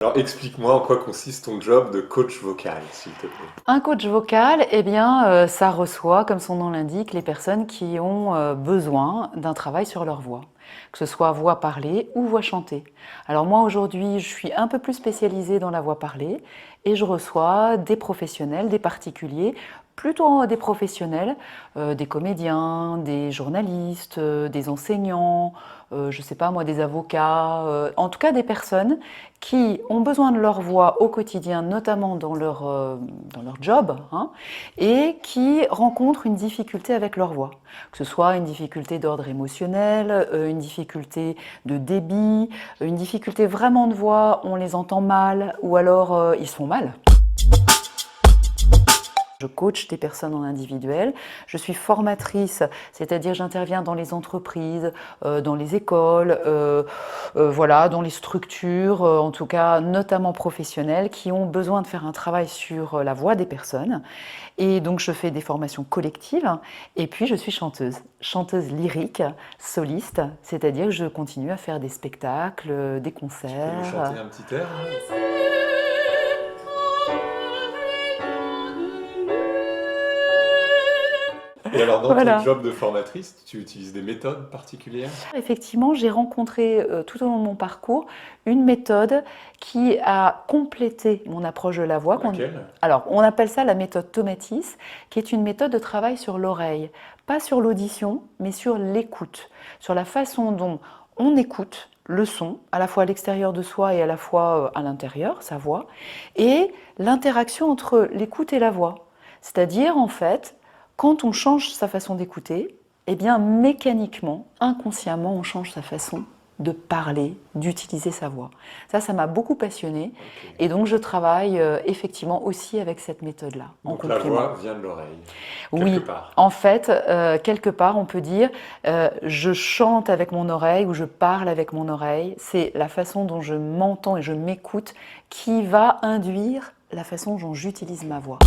Alors explique-moi en quoi consiste ton job de coach vocal, s'il te plaît. Un coach vocal, eh bien, ça reçoit, comme son nom l'indique, les personnes qui ont besoin d'un travail sur leur voix, que ce soit voix parlée ou voix chantée. Alors moi, aujourd'hui, je suis un peu plus spécialisée dans la voix parlée et je reçois des professionnels, des particuliers, plutôt des professionnels, des comédiens, des journalistes, des enseignants, je ne sais pas moi, des avocats, en tout cas des personnes qui ont besoin de leur voix au quotidien, notamment dans leur job, hein, et qui rencontrent une difficulté avec leur voix. Que ce soit une difficulté d'ordre émotionnel, une difficulté de débit, une difficulté vraiment de voix, on les entend mal, ou alors ils se font mal. Je coach des personnes en individuel, je suis formatrice, c'est-à-dire j'interviens dans les entreprises, dans les écoles, voilà, dans les structures, en tout cas notamment professionnelles, qui ont besoin de faire un travail sur la voix des personnes. Et donc je fais des formations collectives et puis je suis chanteuse, chanteuse lyrique, soliste, c'est-à-dire que je continue à faire des spectacles, des Tu peux nous chanter concerts. un petit air là? Et alors dans ton Voilà. job de formatrice, tu utilises des méthodes particulières? Effectivement, j'ai rencontré tout au long de mon parcours une méthode qui a complété mon approche de la voix. Laquelle? Alors, on appelle ça la méthode Tomatis, qui est une méthode de travail sur l'oreille, pas sur l'audition, mais sur l'écoute, sur la façon dont on écoute le son, à la fois à l'extérieur de soi et à la fois à l'intérieur, sa voix, et l'interaction entre l'écoute et la voix. C'est-à-dire, en fait, quand on change sa façon d'écouter, eh bien, mécaniquement, inconsciemment, on change sa façon de parler, d'utiliser sa voix. Ça m'a beaucoup passionnée. Ok. Et donc, je travaille effectivement aussi avec cette méthode-là, en Donc la complément. voix vient de l'oreille, quelque Oui, part. en fait, quelque part, on peut dire, je chante avec mon oreille ou je parle avec mon oreille. C'est la façon dont je m'entends et je m'écoute qui va induire la façon dont j'utilise ma voix.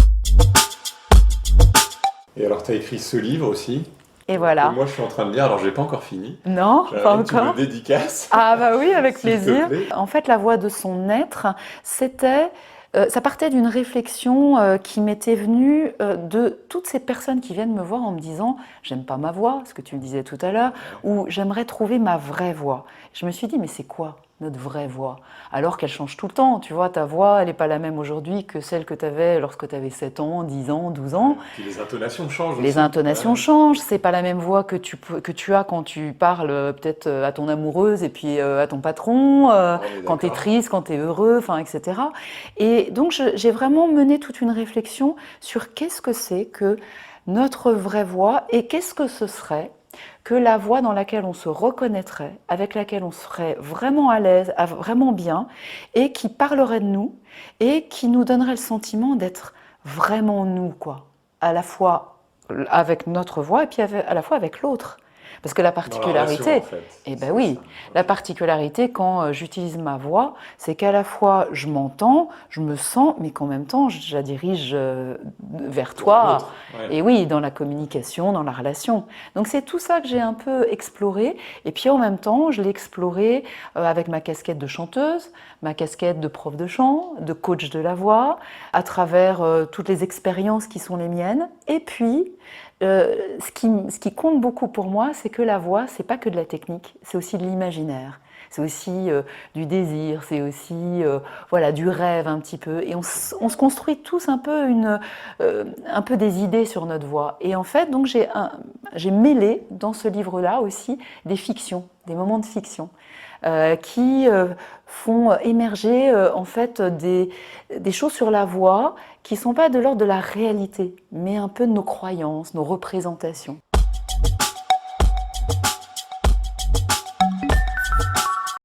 Et alors tu as écrit ce livre aussi, Et que voilà. moi je suis en train de lire, alors j'ai pas encore fini. Non, J'aimerais pas bien que tu me encore. le dédicaces, Ah bah oui, avec s'il te plaisir. plaît. En fait, la voix de son être, ça partait d'une réflexion qui m'était venue de toutes ces personnes qui viennent me voir en me disant j'aime pas ma voix, ce que tu me disais tout à l'heure, Ouais. ou j'aimerais trouver ma vraie voix. Je me suis dit mais c'est quoi notre vraie voix? Alors qu'elle change tout le temps, tu vois, ta voix, elle n'est pas la même aujourd'hui que celle que tu avais lorsque tu avais 7 ans, 10 ans, 12 ans. Puis les intonations changent Les aussi. intonations Ouais. changent, c'est pas la même voix que tu as quand tu parles peut-être à ton amoureuse et puis à ton patron, On est quand tu es d'accord. triste, quand tu es heureux, enfin, etc. Et donc j'ai vraiment mené toute une réflexion sur qu'est-ce que c'est que notre vraie voix et qu'est-ce que ce serait que la voix dans laquelle on se reconnaîtrait, avec laquelle on serait vraiment à l'aise, vraiment bien, et qui parlerait de nous, et qui nous donnerait le sentiment d'être vraiment nous, quoi. À la fois avec notre voix et puis à la fois avec l'autre. Parce que la Dans la relation en particularité, fait, eh ben c'est oui, ça. la Ok. particularité quand j'utilise ma voix, c'est qu'à la fois je m'entends, je me sens, mais qu'en même temps je la dirige vers Vers toi. l'autre. Ouais. Et oui, dans la communication, dans la relation. Donc c'est tout ça que j'ai un peu exploré. Et puis en même temps, je l'ai exploré avec ma casquette de chanteuse, ma casquette de prof de chant, de coach de la voix, à travers toutes les expériences qui sont les miennes. Et puis, ce qui compte beaucoup pour moi, c'est que la voix, c'est pas que de la technique, c'est aussi de l'imaginaire. C'est aussi du désir, c'est aussi voilà, du rêve un petit peu. Et on se construit tous un peu des idées sur notre voix. Et en fait, donc j'ai mêlé dans ce livre-là aussi des fictions, des moments de fiction. Qui font émerger en fait des choses sur la voix qui ne sont pas de l'ordre de la réalité, mais un peu de nos croyances, nos représentations.